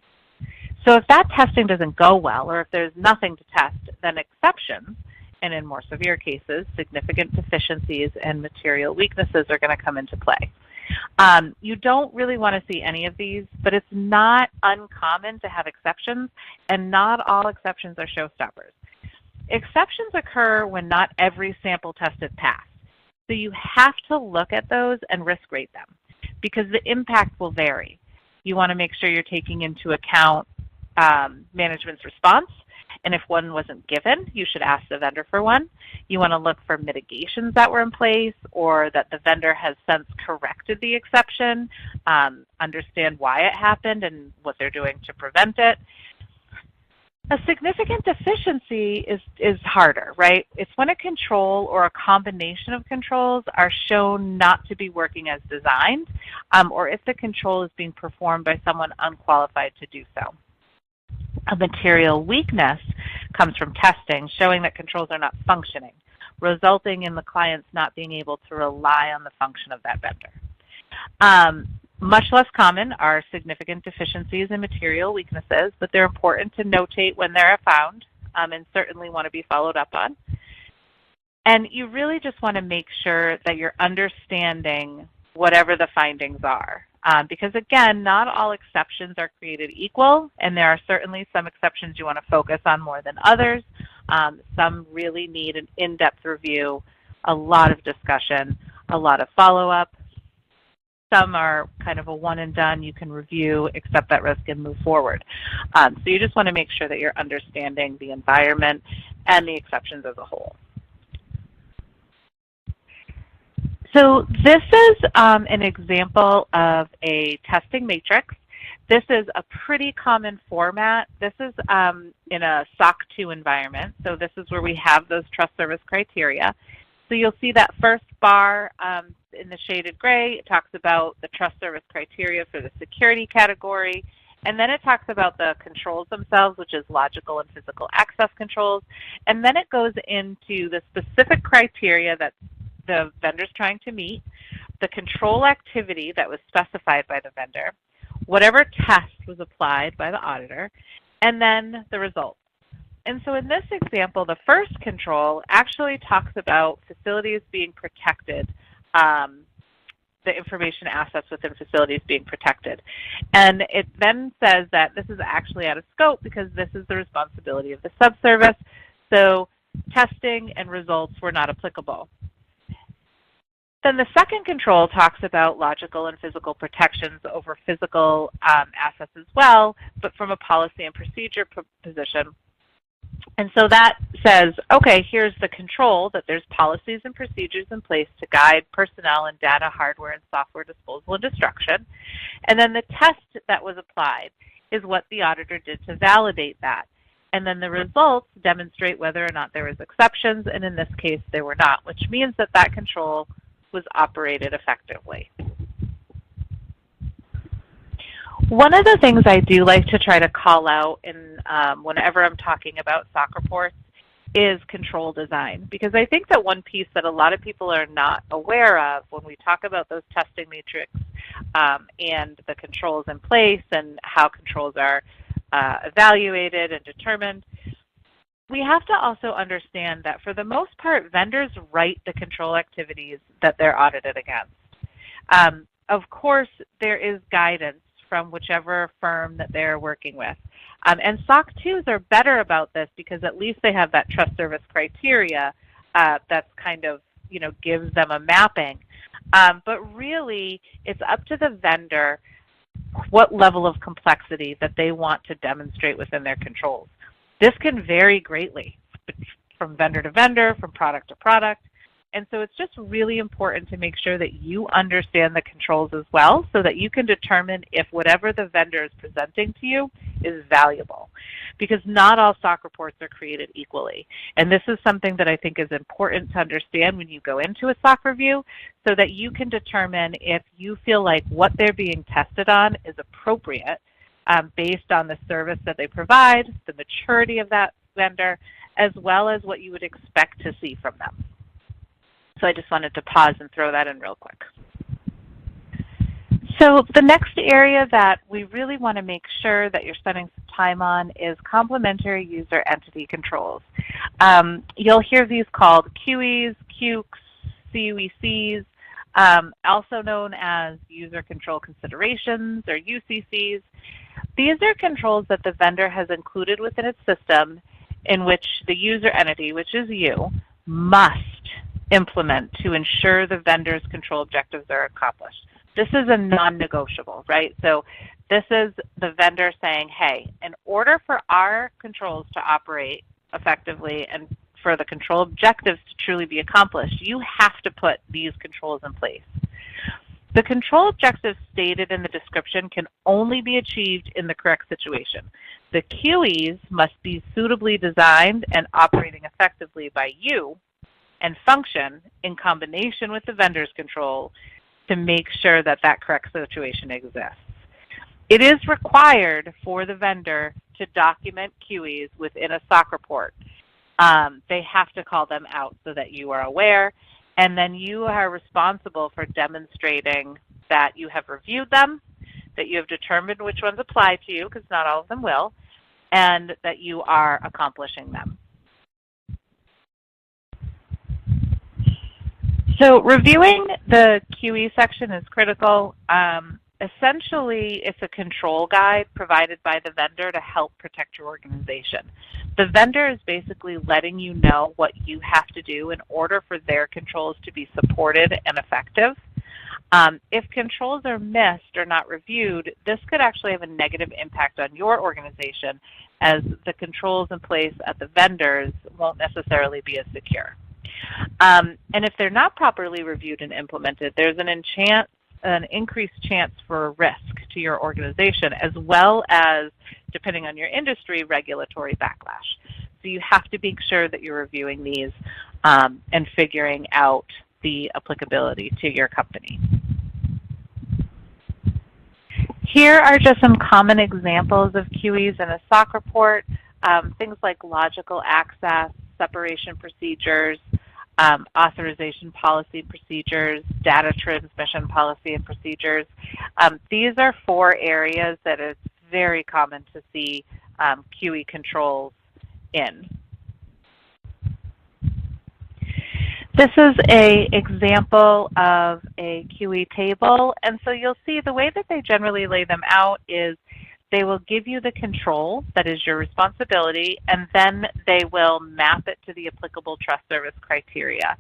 So if that testing doesn't go well, or if there's nothing to test, then exceptions, and in more severe cases, significant deficiencies and material weaknesses are going to come into play. You don't really want to see any of these, but it's not uncommon to have exceptions, and not all exceptions are showstoppers. Exceptions occur when not every sample tested passed. So you have to look at those and risk rate them because the impact will vary. You want to make sure you're taking into account management's response. And if one wasn't given, you should ask the vendor for one. You want to look for mitigations that were in place or that the vendor has since corrected the exception, understand why it happened and what they're doing to prevent it. A significant deficiency is harder, right? It's when a control or a combination of controls are shown not to be working as designed, or if the control is being performed by someone unqualified to do so. A material weakness comes from testing, showing that controls are not functioning, resulting in the clients not being able to rely on the function of that vendor. Much less common are significant deficiencies and material weaknesses, but they're important to notate when they're found and certainly want to be followed up on. And you really just want to make sure that you're understanding whatever the findings are. Because again, not all exceptions are created equal, and there are certainly some exceptions you want to focus on more than others. Some really need an in-depth review, a lot of discussion, a lot of follow-up. Some are kind of a one and done. You can review, accept that risk, and move forward. So you just want to make sure that you're understanding the environment and the exceptions as a whole. So this is an example of a testing matrix. This is a pretty common format. This is in a SOC 2 environment. So this is where we have those trust service criteria. So you'll see that first bar in the shaded gray. It talks about the trust service criteria for the security category. And then it talks about the controls themselves, which is logical and physical access controls. And then it goes into the specific criteria that the vendor's trying to meet, the control activity that was specified by the vendor, whatever test was applied by the auditor, and then the results. And so in this example, the first control actually talks about facilities being protected, the information assets within facilities being protected. And it then says that this is actually out of scope because this is the responsibility of the subservice, so testing and results were not applicable. Then the second control talks about logical and physical protections over physical assets as well, but from a policy and procedure position. And so that says, okay, here's the control, that there's policies and procedures in place to guide personnel and data, hardware, and software disposal and destruction. And then the test that was applied is what the auditor did to validate that. And then the results demonstrate whether or not there was exceptions, and in this case, there were not, which means that that control was operated effectively. One of the things I do like to try to call out in whenever I'm talking about SOC reports is control design, because I think that one piece that a lot of people are not aware of when we talk about those testing matrix and the controls in place and how controls are evaluated and determined, we have to also understand that for the most part, vendors write the control activities that they're audited against. Of course, there is guidance from whichever firm that they're working with. And SOC 2s are better about this because at least they have that trust service criteria that's kind of, gives them a mapping. But really, it's up to the vendor what level of complexity that they want to demonstrate within their controls. This can vary greatly from vendor to vendor, from product to product. And so it's just really important to make sure that you understand the controls as well so that you can determine if whatever the vendor is presenting to you is valuable. Because not all SOC reports are created equally. And this is something that I think is important to understand when you go into a SOC review so that you can determine if you feel like what they're being tested on is appropriate based on the service that they provide, the maturity of that vendor, as well as what you would expect to see from them. So I just wanted to pause and throw that in real quick. So the next area that we really want to make sure that you're spending some time on is complementary user entity controls. You'll hear these called QEs, QUCs, CUECs, also known as user control considerations or UCCs. These are controls that the vendor has included within its system in which the user entity, which is you, must implement to ensure the vendor's control objectives are accomplished. This is a non-negotiable, right? So this is the vendor saying, hey, in order for our controls to operate effectively and for the control objectives to truly be accomplished, you have to put these controls in place. The control objectives stated in the description can only be achieved in the correct situation. The QEs must be suitably designed and operating effectively by you and function in combination with the vendor's control to make sure that that correct situation exists. It is required for the vendor to document QEs within a SOC report. They have to call them out so that you are aware, and then you are responsible for demonstrating that you have reviewed them, that you have determined which ones apply to you, because not all of them will, and that you are accomplishing them. So reviewing the QE section is critical. Essentially, it's a control guide provided by the vendor to help protect your organization. The vendor is basically letting you know what you have to do in order for their controls to be supported and effective. If controls are missed or not reviewed, this could actually have a negative impact on your organization as the controls in place at the vendors won't necessarily be as secure. And if they're not properly reviewed and implemented, there's an increased chance for risk to your organization, as well as, depending on your industry, regulatory backlash. So you have to make sure that you're reviewing these and figuring out the applicability to your company. Here are just some common examples of QEs in a SOC report, things like logical access, separation procedures, authorization policy procedures, data transmission policy and procedures. These are 4 areas that it's very common to see QE controls in. This is an example of a QE table, and so you'll see the way that they generally lay them out is they will give you the control that is your responsibility, and then they will map it to the applicable trust service criteria.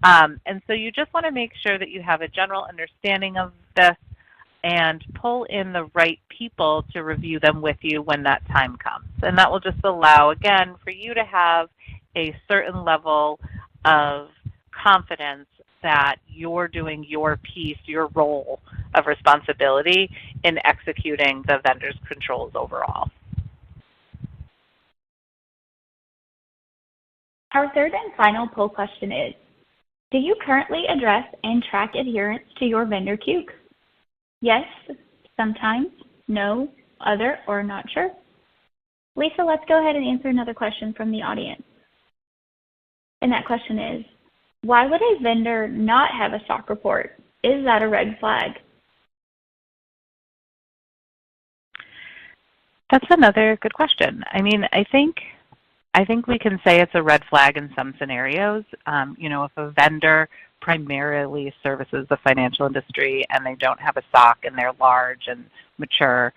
And so you just want to make sure that you have a general understanding of this and pull in the right people to review them with you when that time comes. And that will just allow, again, for you to have a certain level of confidence that you're doing your piece, your role of responsibility in executing the vendor's controls overall. Our third and final poll question is, do you currently address and track adherence to your vendor QC? Yes, sometimes, no, other, or not sure? Lisa, let's go ahead and answer another question from the audience. And that question is, why would a vendor not have a SOC report? Is that a red flag? That's another good question. I mean, I think we can say it's a red flag in some scenarios. You know, if a vendor primarily services the financial industry and they don't have a SOC and they're large and mature,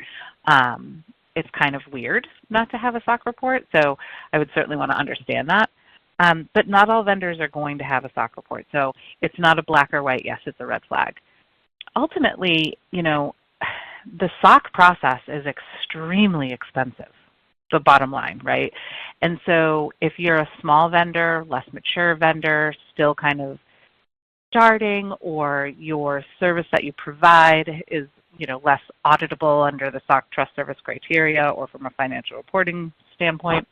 it's kind of weird not to have a SOC report. So I would certainly want to understand that. But not all vendors are going to have a SOC report. So it's not a black or white, yes, it's a red flag. Ultimately, you know, the SOC process is extremely expensive, the bottom line, right? And so if you're a small vendor, less mature vendor, still kind of starting, or your service that you provide is, you know, less auditable under the SOC trust service criteria or from a financial reporting standpoint,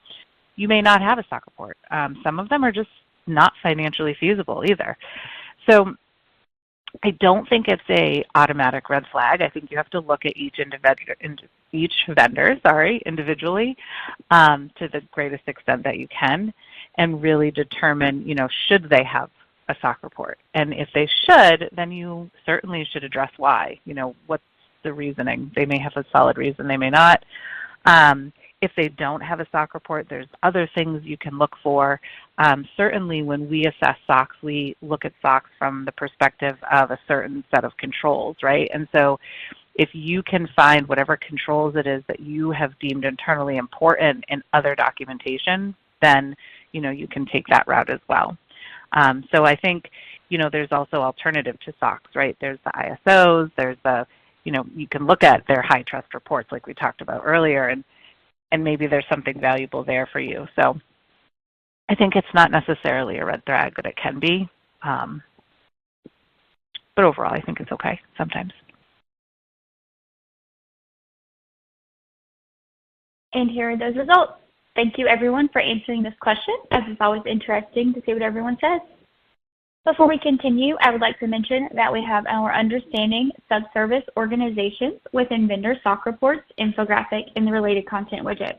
you may not have a SOC report. Some of them are just not financially feasible either. So I don't think it's a automatic red flag. I think you have to look at each vendor individually to the greatest extent that you can, and really determine, you know, should they have a SOC report? And if they should, then you certainly should address why. You know, what's the reasoning? They may have a solid reason, they may not. If they don't have a SOC report, there's other things you can look for. Certainly when we assess SOCs, we look at SOCs from the perspective of a certain set of controls, right? And so if you can find whatever controls it is that you have deemed internally important in other documentation, then, you know, you can take that route as well. So I think, you know, there's also alternative to SOCs, right? There's the ISOs, there's the, you know, you can look at their high trust reports like we talked about earlier, and maybe there's something valuable there for you. So I think it's not necessarily a red flag, but it can be. But overall, I think it's okay sometimes. And here are those results. Thank you, everyone, for answering this question, as it's always interesting to see what everyone says. Before we continue, I would like to mention that we have our Understanding Subservice Organizations within Vendor SOC Reports infographic in the related content widget.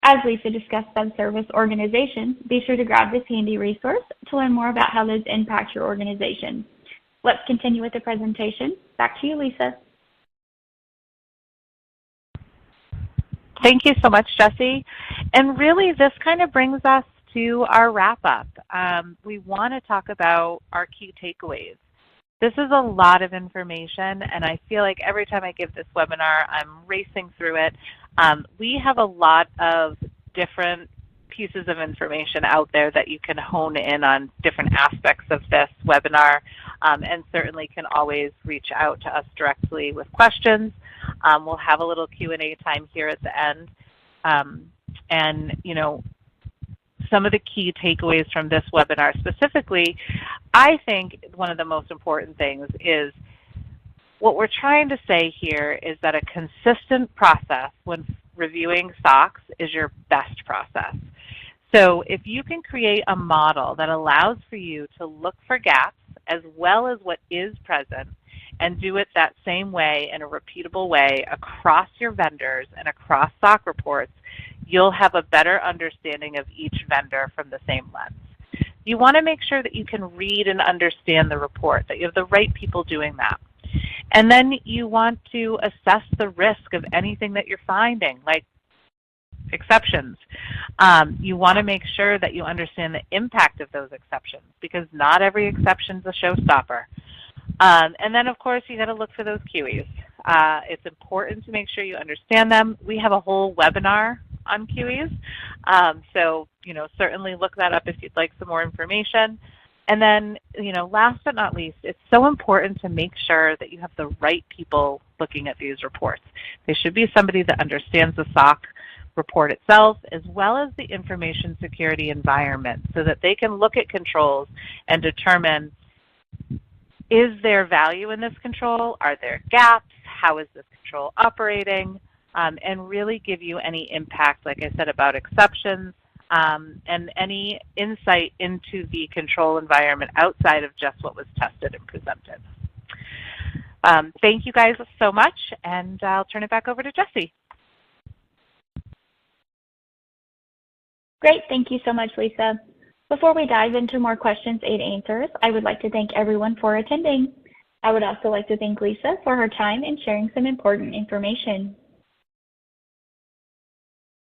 As Lisa discussed subservice organizations, be sure to grab this handy resource to learn more about how those impact your organization. Let's continue with the presentation. Back to you, Lisa. Thank you so much, Jessie. And really, this kind of brings us to our wrap-up. We want to talk about our key takeaways. This is a lot of information, and I feel like every time I give this webinar, I'm racing through it. We have a lot of different pieces of information out there that you can hone in on different aspects of this webinar, and certainly can always reach out to us directly with questions. We'll have a little Q&A time here at the end. And, you know, some of the key takeaways from this webinar specifically, I think one of the most important things is what we're trying to say here is that a consistent process when reviewing SOCs is your best process. So if you can create a model that allows for you to look for gaps as well as what is present and do it that same way in a repeatable way across your vendors and across SOC reports, you'll have a better understanding of each vendor from the same lens. You want to make sure that you can read and understand the report, that you have the right people doing that. And then you want to assess the risk of anything that you're finding, like exceptions. You want to make sure that you understand the impact of those exceptions, because not every exception is a showstopper. And then, of course, you got to look for those QEs. It's important to make sure you understand them. We have a whole webinar on QEs, so certainly look that up if you'd like some more information. And then, last but not least, it's so important to make sure that you have the right people looking at these reports. They should be somebody that understands the SOC report itself, as well as the information security environment, so that they can look at controls and determine, is there value in this control? Are there gaps? How is this control operating? And really give you any impact, like I said, about exceptions, and any insight into the control environment outside of just what was tested and presented. Thank you guys so much, and I'll turn it back over to Jessie. Great, thank you so much, Lisa. Before we dive into more questions and answers, I would like to thank everyone for attending. I would also like to thank Lisa for her time and sharing some important information.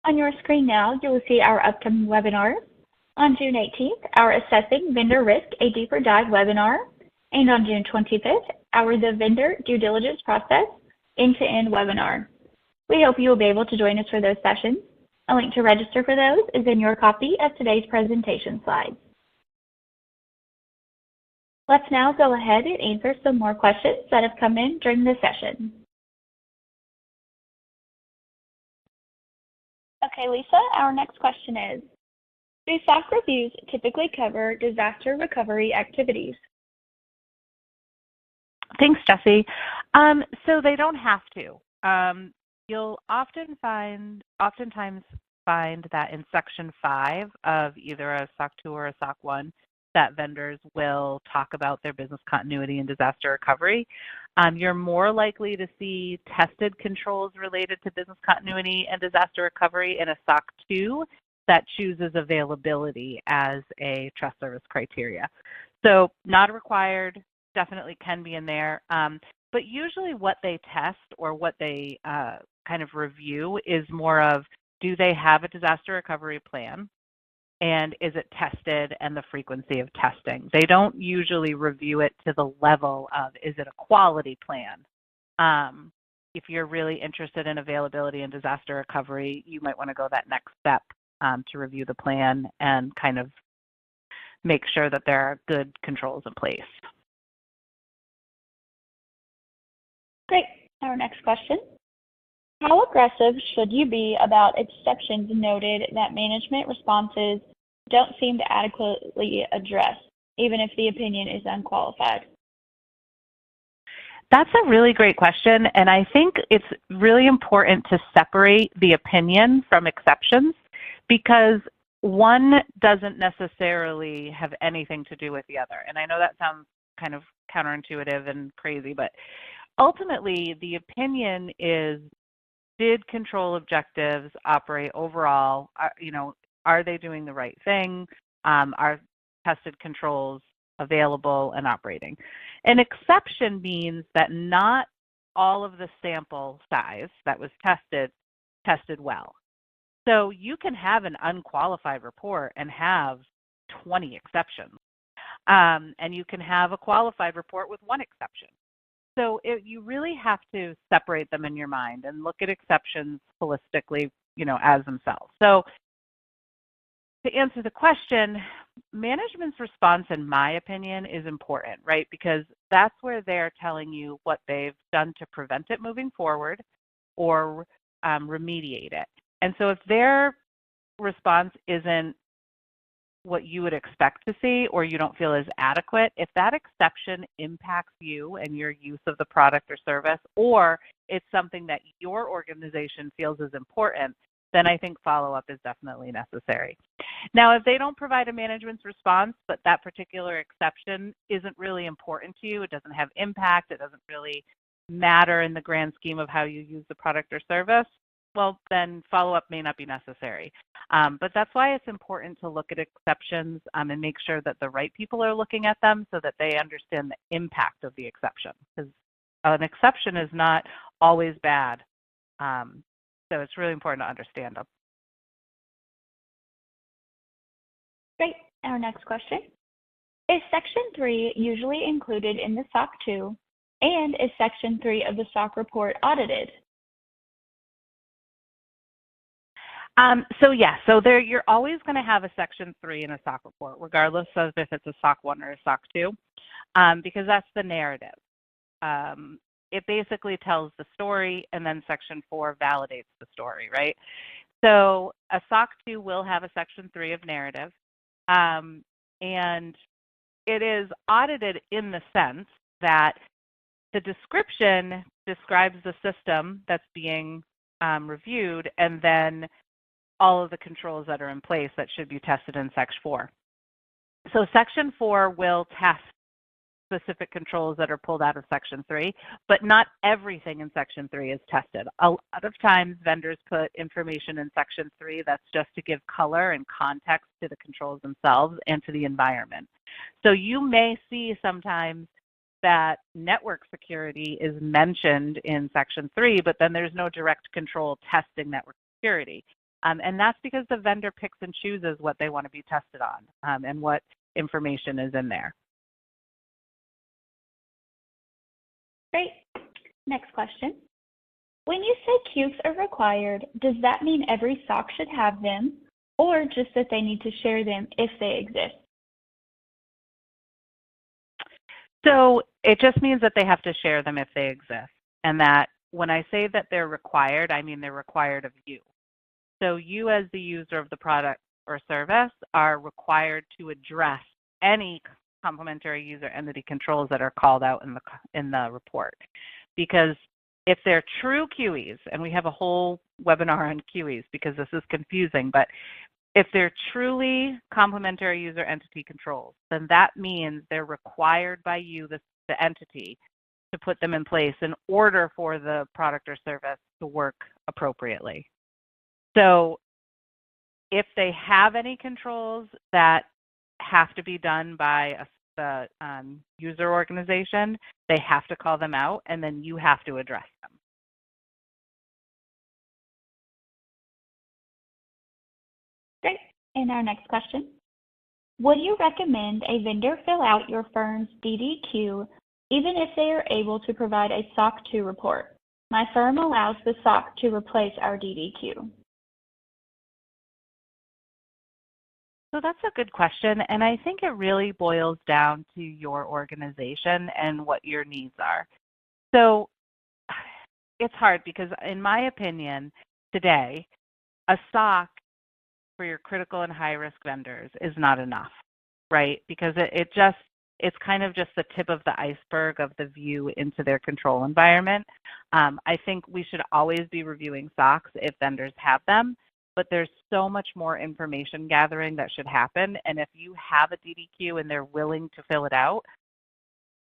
On your screen now, you will see our upcoming webinars. On June 18th, our Assessing Vendor Risk, a Deeper Dive webinar. And on June 25th, our The Vendor Due Diligence Process End-to-End webinar. We hope you will be able to join us for those sessions. A link to register for those is in your copy of today's presentation slides. Let's now go ahead and answer some more questions that have come in during this session. Okay, Lisa, our next question is, do SOC reviews typically cover disaster recovery activities? Thanks, Jessie. So they don't have to. You'll oftentimes find that in Section 5 of either a SOC 2 or a SOC 1, that vendors will talk about their business continuity and disaster recovery. You're more likely to see tested controls related to business continuity and disaster recovery in a SOC 2 that chooses availability as a trust service criteria. So not required, definitely can be in there. But usually what they test or what they kind of review is more of, do they have a disaster recovery plan? And is it tested, and the frequency of testing? They don't usually review it to the level of, is it a quality plan? If you're really interested in availability and disaster recovery, you might want to go that next step to review the plan and kind of make sure that there are good controls in place. Great. Our next question. How aggressive should you be about exceptions noted that management responses don't seem to adequately address, even if the opinion is unqualified? That's a really great question, and I think it's really important to separate the opinion from exceptions, because one doesn't necessarily have anything to do with the other. And I know that sounds kind of counterintuitive and crazy, but ultimately the opinion is, did control objectives operate overall? Are they doing the right thing? Are tested controls available and operating? An exception means that not all of the sample size that was tested well. So you can have an unqualified report and have 20 exceptions. And you can have a qualified report with one exception. So you really have to separate them in your mind and look at exceptions holistically, as themselves. So to answer the question, management's response, in my opinion, is important, right? Because that's where they're telling you what they've done to prevent it moving forward or remediate it. And so if their response isn't what you would expect to see, or you don't feel is adequate, if that exception impacts you and your use of the product or service, or it's something that your organization feels is important, then I think follow-up is definitely necessary. Now, if they don't provide a management's response, but that particular exception isn't really important to you, it doesn't have impact, it doesn't really matter in the grand scheme of how you use the product or service, well, then follow-up may not be necessary. But that's why it's important to look at exceptions and make sure that the right people are looking at them so that they understand the impact of the exception. Because an exception is not always bad. So it's really important to understand them. Great. Our next question. Is Section 3 usually included in the SOC 2? And is Section 3 of the SOC report audited? So there you're always going to have a Section 3 in a SOC report, regardless of if it's a SOC 1 or a SOC 2, because that's the narrative. It basically tells the story, and then Section 4 validates the story, right? So a SOC 2 will have a Section 3 of narrative, and it is audited in the sense that the description describes the system that's being reviewed, and then all of the controls that are in place that should be tested in Section 4. So Section 4 will test specific controls that are pulled out of Section 3, but not everything in Section 3 is tested. A lot of times vendors put information in Section 3 that's just to give color and context to the controls themselves and to the environment. So you may see sometimes that network security is mentioned in Section 3, but then there's no direct control testing network security. And that's because the vendor picks and chooses what they want to be tested on and what information is in there. Great. Next question. When you say cubes are required, does that mean every SOC should have them, or just that they need to share them if they exist? So it just means that they have to share them if they exist. And that when I say that they're required, I mean they're required of you. So you as the user of the product or service are required to address any complementary user entity controls that are called out in the report. Because if they're true QEs, and we have a whole webinar on QEs because this is confusing, but if they're truly complementary user entity controls, then that means they're required by you, the entity, to put them in place in order for the product or service to work appropriately. So if they have any controls that have to be done by the user organization, they have to call them out, and then you have to address them. Great. And our next question. Would you recommend a vendor fill out your firm's DDQ even if they are able to provide a SOC 2 report? My firm allows the SOC to replace our DDQ. So that's a good question, and I think it really boils down to your organization and what your needs are. So it's hard because, in my opinion, today, a SOC for your critical and high-risk vendors is not enough, right? Because it's kind of just the tip of the iceberg of the view into their control environment. I think we should always be reviewing SOCs if vendors have them, but there's so much more information gathering that should happen. And if you have a DDQ and they're willing to fill it out,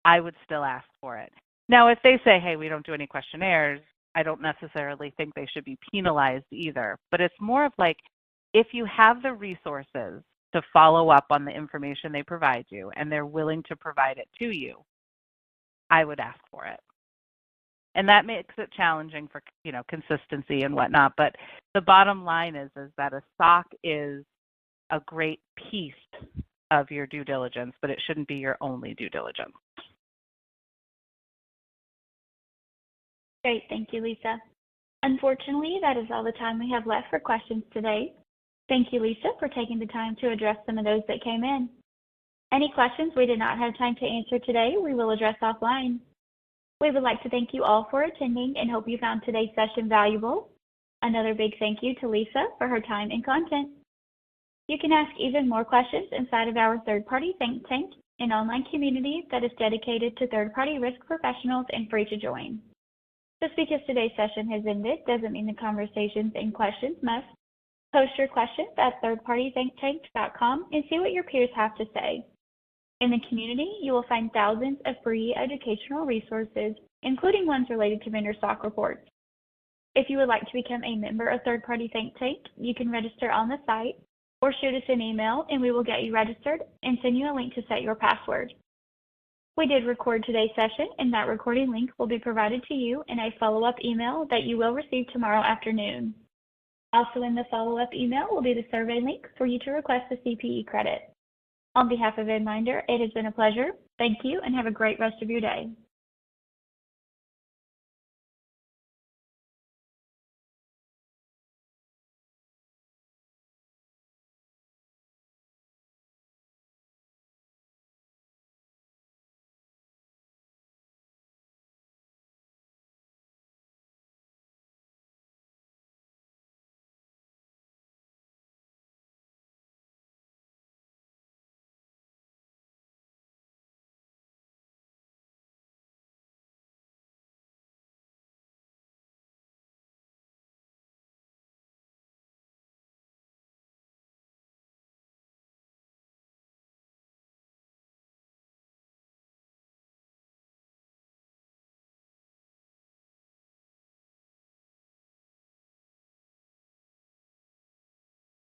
I would still ask for it. Now, if they say, hey, we don't do any questionnaires, I don't necessarily think they should be penalized either. But it's more of like, if you have the resources to follow up on the information they provide you and they're willing to provide it to you, I would ask for it. And that makes it challenging for, consistency and whatnot. But the bottom line is that a SOC is a great piece of your due diligence, but it shouldn't be your only due diligence. Great. Thank you, Lisa. Unfortunately, that is all the time we have left for questions today. Thank you, Lisa, for taking the time to address some of those that came in. Any questions we did not have time to answer today, we will address offline. We would like to thank you all for attending and hope you found today's session valuable. Another big thank you to Lisa for her time and content. You can ask even more questions inside of our third-party think tank, an online community that is dedicated to third-party risk professionals and free to join. Just because today's session has ended doesn't mean the conversations and questions must. Post your questions at thirdpartythinktank.com and see what your peers have to say. In the community, you will find thousands of free educational resources, including ones related to vendor SOC reports. If you would like to become a member of Third Party Think Tank, you can register on the site or shoot us an email and we will get you registered and send you a link to set your password. We did record today's session, and that recording link will be provided to you in a follow-up email that you will receive tomorrow afternoon. Also in the follow-up email will be the survey link for you to request the CPE credit. On behalf of Minder, it has been a pleasure. Thank you and have a great rest of your day.